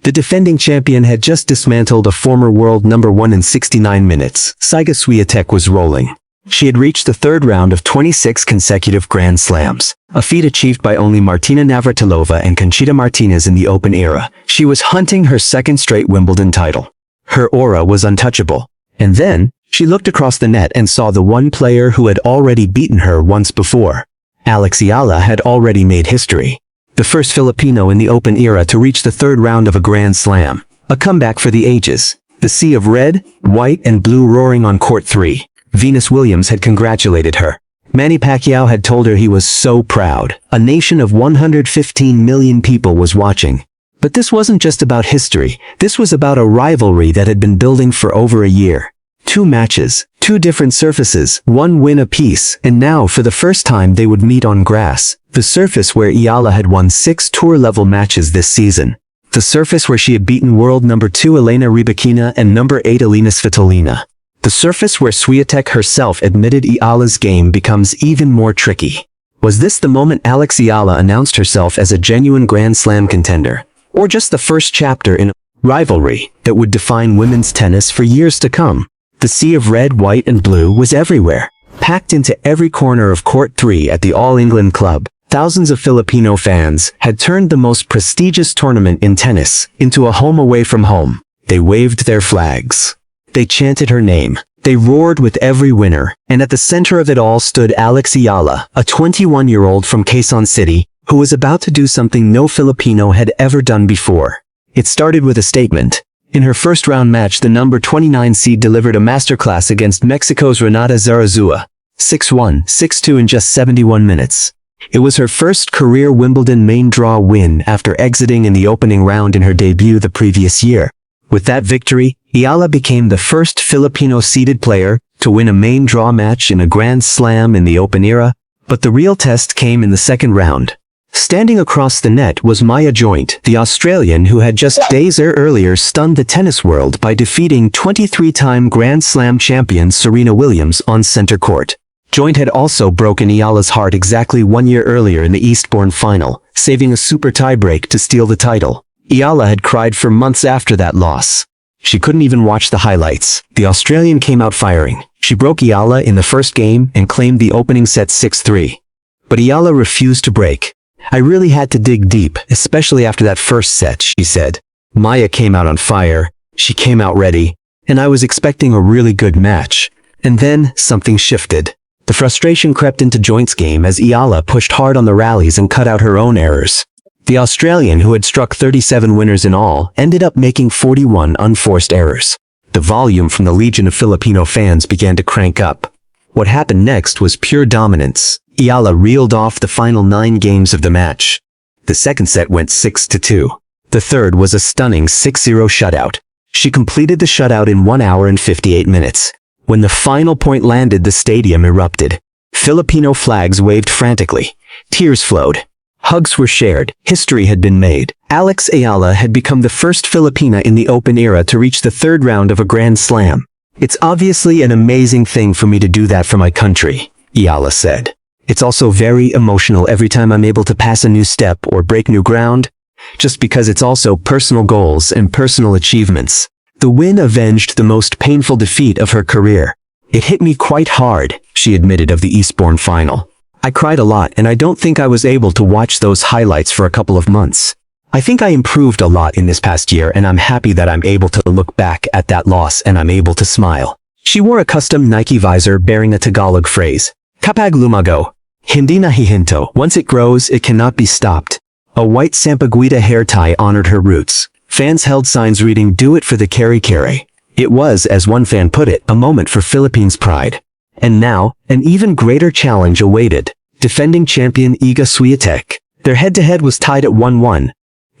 The defending champion had just dismantled a former world number 1 in 69 minutes. Iga Swiatek was rolling. She had reached the third round of 26 consecutive Grand Slams, a feat achieved by only Martina Navratilova and Conchita Martinez in the Open era. She was hunting her second straight Wimbledon title. Her aura was untouchable. And then, she looked across the net and saw the one player who had already beaten her once before. Eala had already made history. The first Filipino in the Open era to reach the third round of a Grand Slam. A comeback for the ages. The sea of red, white, and blue roaring on court 3. Venus Williams had congratulated her. Manny Pacquiao had told her he was so proud. A nation of 115 million people was watching. But this wasn't just about history. This was about a rivalry that had been building for over a year. 2 matches, 2 different surfaces, 1 win apiece, and now for the first time they would meet on grass. The surface where Eala had won 6 tour-level matches this season. The surface where she had beaten world number 2 Elena Rybakina and number 8 Elena Svitolina. The surface where Swiatek herself admitted Eala's game becomes even more tricky. Was this the moment Eala announced herself as a genuine Grand Slam contender? Or just the first chapter in a rivalry that would define women's tennis for years to come? The sea of red, white, and blue was everywhere, packed into every corner of Court 3 at the All England Club. Thousands of Filipino fans had turned the most prestigious tournament in tennis into a home away from home. They waved their flags. They chanted her name. They roared with every winner. And at the center of it all stood Eala, a 21-year-old from Quezon City, who was about to do something no Filipino had ever done before. It started with a statement. In her first round match, the number 29 seed delivered a masterclass against Mexico's Renata Zarazua. 6-1, 6-2 in just 71 minutes. It was her first career Wimbledon main draw win after exiting in the opening round in her debut the previous year. With that victory, Eala became the first Filipino-seeded player to win a main draw match in a Grand Slam in the Open era, but the real test came in the second round. Standing across the net was Maya Joint, the Australian who had just days earlier stunned the tennis world by defeating 23-time Grand Slam champion Serena Williams on center court. Joint had also broken Eala's heart exactly 1 year earlier in the Eastbourne final, saving a super tiebreak to steal the title. Eala had cried for months after that loss. She couldn't even watch the highlights. The Australian came out firing. She broke Eala in the first game and claimed the opening set 6-3. But Eala refused to break. I really had to dig deep, especially after that first set, she said. Maya came out on fire. She came out ready. And I was expecting a really good match. And then something shifted. The frustration crept into Joint's game as Eala pushed hard on the rallies and cut out her own errors. The Australian, who had struck 37 winners in all, ended up making 41 unforced errors. The volume from the legion of Filipino fans began to crank up. What happened next was pure dominance. Eala reeled off the final 9 games of the match. The second set went 6-2. The third was a stunning 6-0 shutout. She completed the shutout in 1 hour and 58 minutes. When the final point landed, the stadium erupted. Filipino flags waved frantically. Tears flowed. Hugs were shared. History had been made. Eala had become the first Filipina in the Open era to reach the third round of a Grand Slam. It's obviously an amazing thing for me to do that for my country, Eala said. It's also very emotional every time I'm able to pass a new step or break new ground, just because it's also personal goals and personal achievements. The win avenged the most painful defeat of her career. It hit me quite hard, she admitted of the Eastbourne final. I cried a lot and I don't think I was able to watch those highlights for a couple of months. I think I improved a lot in this past year and I'm happy that I'm able to look back at that loss and I'm able to smile. She wore a custom Nike visor bearing a Tagalog phrase. Kapag lumago, hindi na hihinto. Once it grows, it cannot be stopped. A white Sampaguita hair tie honored her roots. Fans held signs reading, "Do it for the Keri Keri." It was, as one fan put it, a moment for Philippines' pride. And now, an even greater challenge awaited. Defending champion Iga Swiatek. Their head-to-head was tied at 1-1.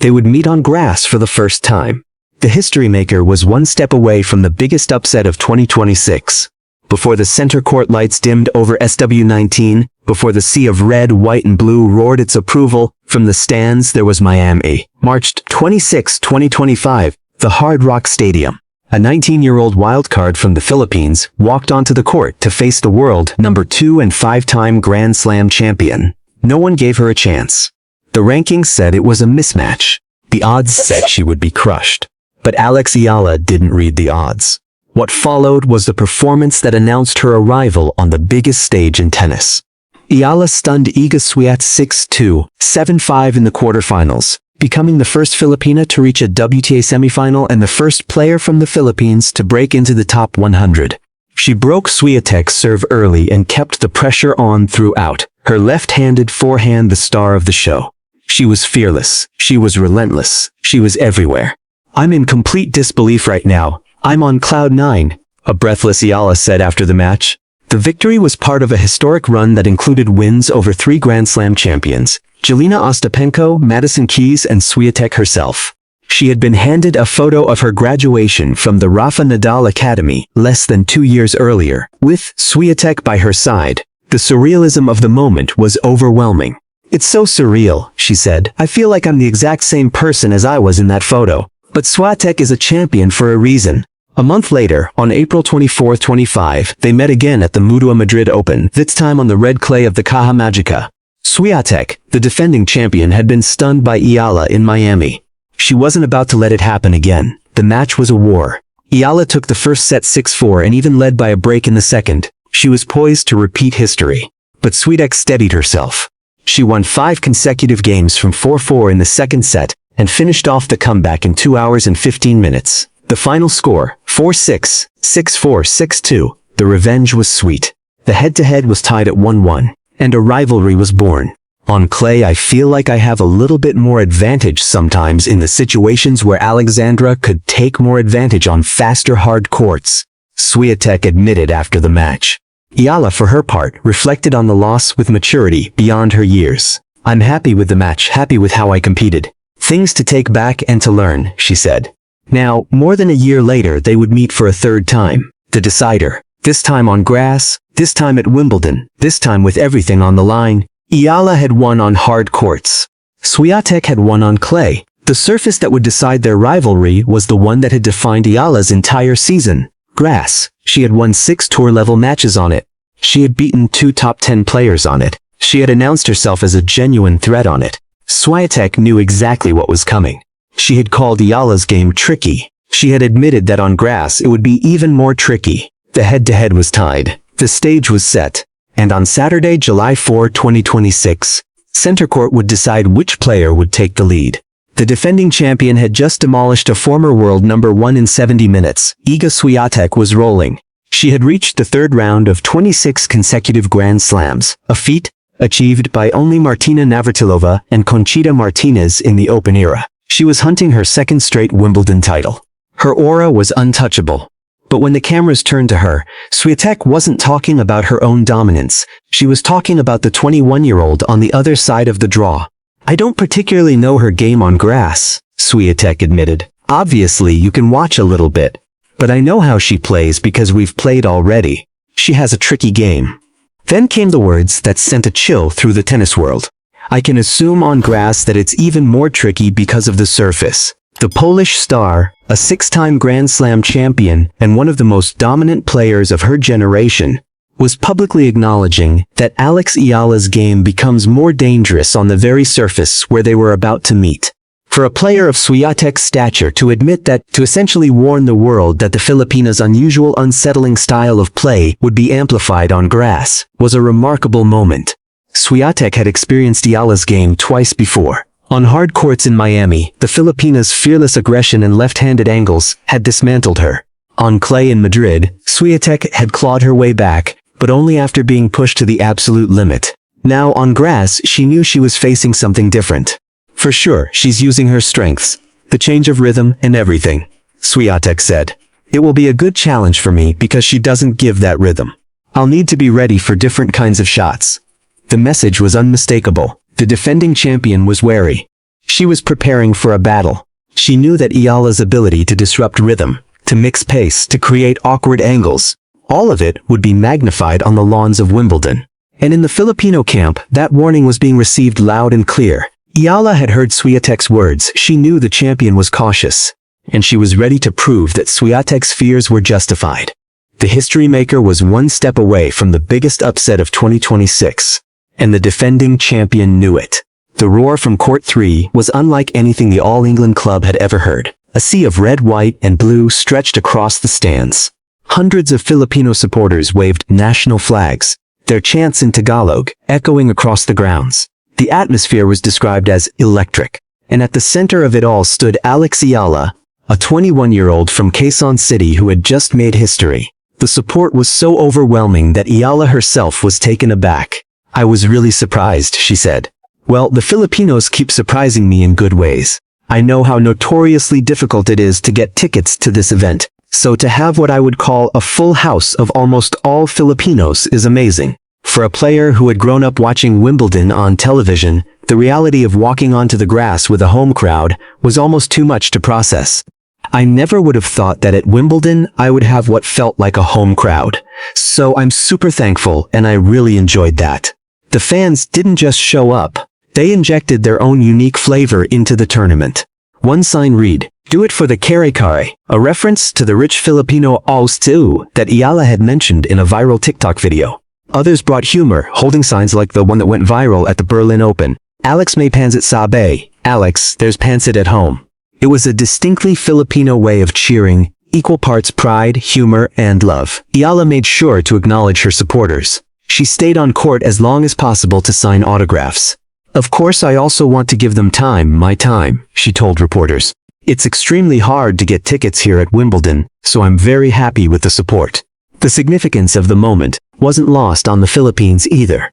They would meet on grass for the first time. The history maker was one step away from the biggest upset of 2026. Before the center court lights dimmed over SW19, before the sea of red, white, and blue roared its approval, from the stands there was Miami. March 26, 2025, the Hard Rock Stadium. A 19-year-old wildcard from the Philippines walked onto the court to face the world number 2 and 5-time Grand Slam champion. No one gave her a chance. The rankings said it was a mismatch. The odds said she would be crushed. But Eala didn't read the odds. What followed was the performance that announced her arrival on the biggest stage in tennis. Eala stunned Iga Swiatek 6-2, 7-5 in the quarterfinals, becoming the first Filipina to reach a WTA semifinal and the first player from the Philippines to break into the top 100. She broke Swiatek's serve early and kept the pressure on throughout, her left-handed forehand the star of the show. She was fearless, she was relentless, she was everywhere. "I'm in complete disbelief right now. I'm on cloud 9, a breathless Eala said after the match. The victory was part of a historic run that included wins over 3 Grand Slam champions, Jelena Ostapenko, Madison Keys, and Swiatek herself. She had been handed a photo of her graduation from the Rafa Nadal Academy less than 2 years earlier, with Swiatek by her side. The surrealism of the moment was overwhelming. "It's so surreal," she said. "I feel like I'm the exact same person as I was in that photo. But Swiatek is a champion for a reason." A month later, on April 24, 25, they met again at the Mutua Madrid Open, this time on the red clay of the Caja Magica. Swiatek, the defending champion, had been stunned by Eala in Miami. She wasn't about to let it happen again. The match was a war. Eala took the first set 6-4 and even led by a break in the second. She was poised to repeat history. But Swiatek steadied herself. She won 5 consecutive games from 4-4 in the second set and finished off the comeback in 2 hours and 15 minutes. The final score, 4-6, 6-4, 6-2. The revenge was sweet. The head-to-head was tied at 1-1, and a rivalry was born. "On clay, I feel like I have a little bit more advantage sometimes in the situations where Alexandra could take more advantage on faster hard courts," Swiatek admitted after the match. Eala, for her part, reflected on the loss with maturity beyond her years. "I'm happy with the match, happy with how I competed. Things to take back and to learn," she said. Now, more than a year later, they would meet for a third time, the decider. This time on grass, this time at Wimbledon, this time with everything on the line. Eala had won on hard courts. Swiatek had won on clay. The surface that would decide their rivalry was the one that had defined Eala's entire season, grass. She had won 6 tour-level matches on it. She had beaten 2 top 10 players on it. She had announced herself as a genuine threat on it. Swiatek knew exactly what was coming. She had called Eala's game tricky. She had admitted that on grass it would be even more tricky. The head-to-head was tied. The stage was set. And on Saturday, July 4, 2026, center court would decide which player would take the lead. The defending champion had just demolished a former world number 1 in 70 minutes. Iga Swiatek was rolling. She had reached the third round of 26 consecutive Grand Slams, a feat achieved by only Martina Navratilova and Conchita Martinez in the Open era. She was hunting her second straight Wimbledon title. Her aura was untouchable. But when the cameras turned to her, Swiatek wasn't talking about her own dominance. She was talking about the 21-year-old on the other side of the draw. "I don't particularly know her game on grass," Swiatek admitted. "Obviously, you can watch a little bit. But I know how she plays because we've played already. She has a tricky game." Then came the words that sent a chill through the tennis world. "I can assume on grass that it's even more tricky because of the surface." The Polish star, a 6-time Grand Slam champion and one of the most dominant players of her generation, was publicly acknowledging that Eala's game becomes more dangerous on the very surface where they were about to meet. For a player of Swiatek's stature to admit that, to essentially warn the world that the Filipina's unusual unsettling style of play would be amplified on grass, was a remarkable moment. Swiatek had experienced Eala's game twice before. On hard courts in Miami, the Filipina's fearless aggression and left-handed angles had dismantled her. On clay in Madrid, Swiatek had clawed her way back, but only after being pushed to the absolute limit. Now on grass, she knew she was facing something different. "For sure, she's using her strengths, the change of rhythm and everything," Swiatek said. "It will be a good challenge for me because she doesn't give that rhythm. I'll need to be ready for different kinds of shots." The message was unmistakable. The defending champion was wary. She was preparing for a battle. She knew that Eala's ability to disrupt rhythm, to mix pace, to create awkward angles, all of it would be magnified on the lawns of Wimbledon. And in the Filipino camp, that warning was being received loud and clear. Eala had heard Swiatek's words. She knew the champion was cautious, and she was ready to prove that Swiatek's fears were justified. The history maker was one step away from the biggest upset of 2026. And the defending champion knew it. The roar from Court 3 was unlike anything the All England club had ever heard. A sea of red, white, and blue stretched across the stands. Hundreds of Filipino supporters waved national flags, their chants in Tagalog echoing across the grounds. The atmosphere was described as electric, and at the center of it all stood Eala, a 21-year-old from Quezon City who had just made history. The support was so overwhelming that Eala herself was taken aback. "I was really surprised," she said. "Well, the Filipinos keep surprising me in good ways. I know how notoriously difficult it is to get tickets to this event, so to have what I would call a full house of almost all Filipinos is amazing." For a player who had grown up watching Wimbledon on television, the reality of walking onto the grass with a home crowd was almost too much to process. "I never would have thought that at Wimbledon I would have what felt like a home crowd. So I'm super thankful and I really enjoyed that." The fans didn't just show up. They injected their own unique flavor into the tournament. One sign read, "Do it for the kare-kare," a reference to the rich Filipino stew that Eala had mentioned in a viral TikTok video. Others brought humor, holding signs like the one that went viral at the Berlin Open. "Alex may pansit sabe. Alex, there's pansit at home." It was a distinctly Filipino way of cheering, equal parts pride, humor, and love. Eala made sure to acknowledge her supporters. She stayed on court as long as possible to sign autographs. "Of course, I also want to give them my time, she told reporters. "It's extremely hard to get tickets here at Wimbledon, so I'm very happy with the support." The significance of the moment wasn't lost on the Philippines either.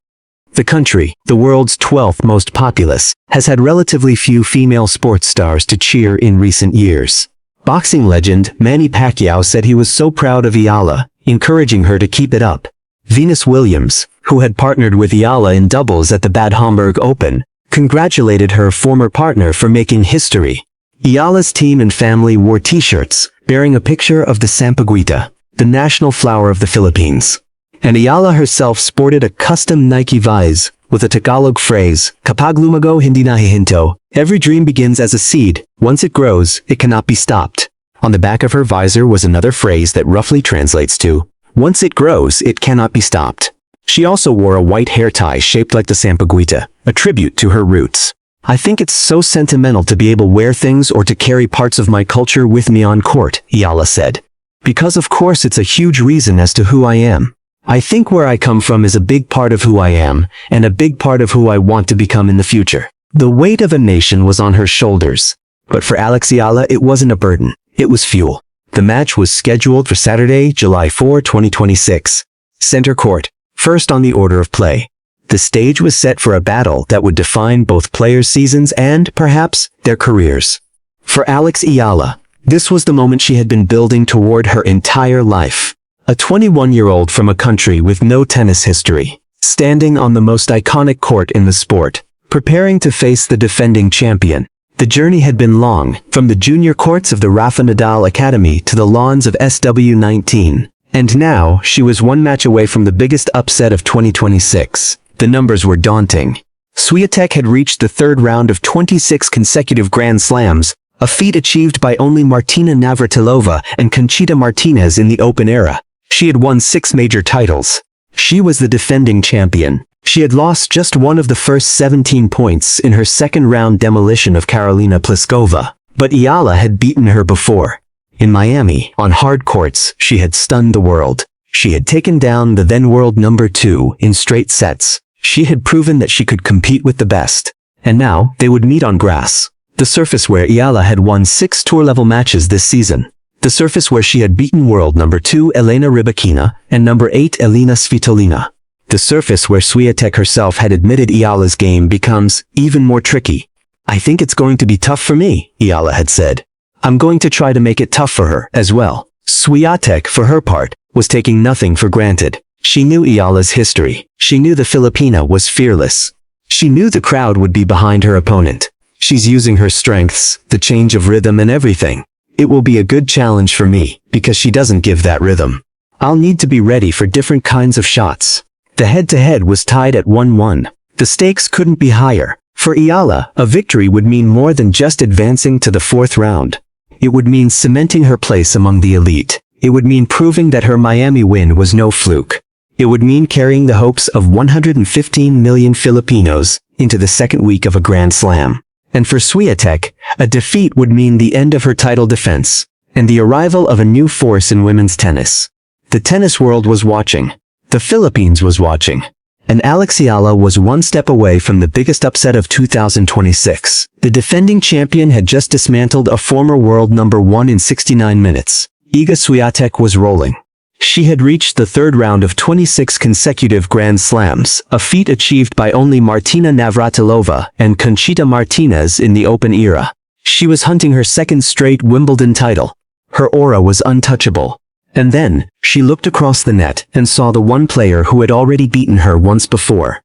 The country, the world's 12th most populous, has had relatively few female sports stars to cheer in recent years. Boxing legend Manny Pacquiao said he was so proud of Eala, encouraging her to keep it up. Venus Williams, who had partnered with Eala in doubles at the Bad Homburg Open, congratulated her former partner for making history. Eala's team and family wore t-shirts bearing a picture of the sampaguita, the national flower of the Philippines. And Eala herself sported a custom Nike vise with a Tagalog phrase, "Kapag lumago hindi nahihinto," every dream begins as a seed. Once it grows, it cannot be stopped. On the back of her visor was another phrase that roughly translates to, "Once it grows, it cannot be stopped." She also wore a white hair tie shaped like the sampaguita, a tribute to her roots. "I think it's so sentimental to be able to wear things or to carry parts of my culture with me on court," Eala said. "Because of course it's a huge reason as to who I am. I think where I come from is a big part of who I am, and a big part of who I want to become in the future." The weight of a nation was on her shoulders. But for Eala, it wasn't a burden. It was fuel. The match was scheduled for Saturday, July 4, 2026. Center court, first on the order of play. The stage was set for a battle that would define both players' seasons and, perhaps, their careers. For Eala, this was the moment she had been building toward her entire life. A 21-year-old from a country with no tennis history, standing on the most iconic court in the sport, preparing to face the defending champion. The journey had been long, from the junior courts of the Rafa Nadal Academy to the lawns of SW19. And now, she was one match away from the biggest upset of 2026. The numbers were daunting. Swiatek had reached the third round of 26 consecutive Grand Slams, a feat achieved by only Martina Navratilova and Conchita Martinez in the Open era. She had won 6 major titles. She was the defending champion. She had lost just one of the first 17 points in her second-round demolition of Karolina Pliskova. But Eala had beaten her before. In Miami, on hard courts, she had stunned the world. She had taken down the then-world number 2 in straight sets. She had proven that she could compete with the best. And now, they would meet on grass. The surface where Eala had won 6 tour-level matches this season. The surface where she had beaten world number 2 Elena Rybakina and number 8 Elina Svitolina. The surface where Swiatek herself had admitted Eala's game becomes even more tricky. "I think it's going to be tough for me," Eala had said. "I'm going to try to make it tough for her as well." Swiatek, for her part, was taking nothing for granted. She knew Eala's history. She knew the Filipina was fearless. She knew the crowd would be behind her opponent. She's using her strengths, the change of rhythm and everything. It will be a good challenge for me, because she doesn't give that rhythm. I'll need to be ready for different kinds of shots. The head-to-head was tied at 1-1. The stakes couldn't be higher. For Eala, a victory would mean more than just advancing to the 4th round. It would mean cementing her place among the elite. It would mean proving that her Miami win was no fluke. It would mean carrying the hopes of 115 million Filipinos into the second week of a Grand Slam. And for Swiatek, a defeat would mean the end of her title defense, and the arrival of a new force in women's tennis. The tennis world was watching. The Philippines was watching. And Eala was one step away from the biggest upset of 2026. The defending champion had just dismantled a former world number 1 in 69 minutes. Iga Swiatek was rolling. She had reached the third round of 26 consecutive Grand Slams, a feat achieved by only Martina Navratilova and Conchita Martinez in the Open era. She was hunting her second straight Wimbledon title. Her aura was untouchable. And then, she looked across the net and saw the one player who had already beaten her once before.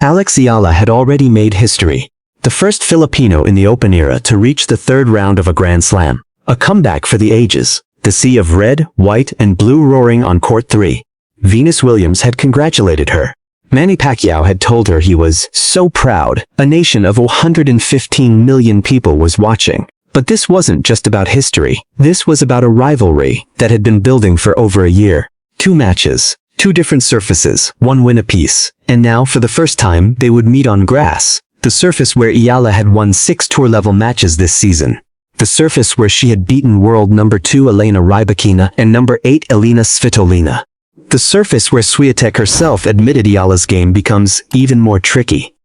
Eala had already made history. The first Filipino in the Open era to reach the third round of a Grand Slam. A comeback for the ages. The sea of red, white, and blue roaring on court 3. Venus Williams had congratulated her. Manny Pacquiao had told her he was so proud. A nation of 115 million people was watching. But this wasn't just about history. This was about a rivalry that had been building for over a year. 2 matches, 2 different surfaces, 1 win apiece. And now, for the first time, they would meet on grass. The surface where Eala had won 6 tour-level matches this season. The surface where she had beaten world number 2 Elena Rybakina and number 8 Elina Svitolina. The surface where Swiatek herself admitted Eala's game becomes even more tricky.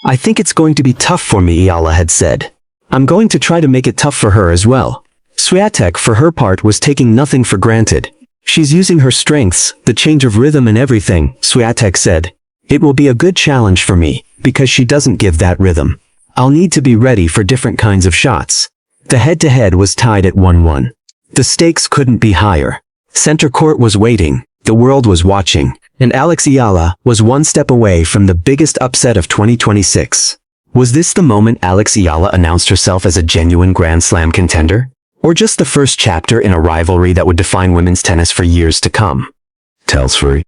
"I think it's going to be tough for me," Eala had said. "I'm going to try to make it tough for her as well." Swiatek, for her part, was taking nothing for granted. "She's using her strengths, the change of rhythm and everything," Swiatek said. "It will be a good challenge for me, because she doesn't give that rhythm. I'll need to be ready for different kinds of shots." The head-to-head was tied at 1-1. The stakes couldn't be higher. Center court was waiting, the world was watching, and Eala was one step away from the biggest upset of 2026. Was this the moment Eala announced herself as a genuine Grand Slam contender? Or just the first chapter in a rivalry that would define women's tennis for years to come? Tales free.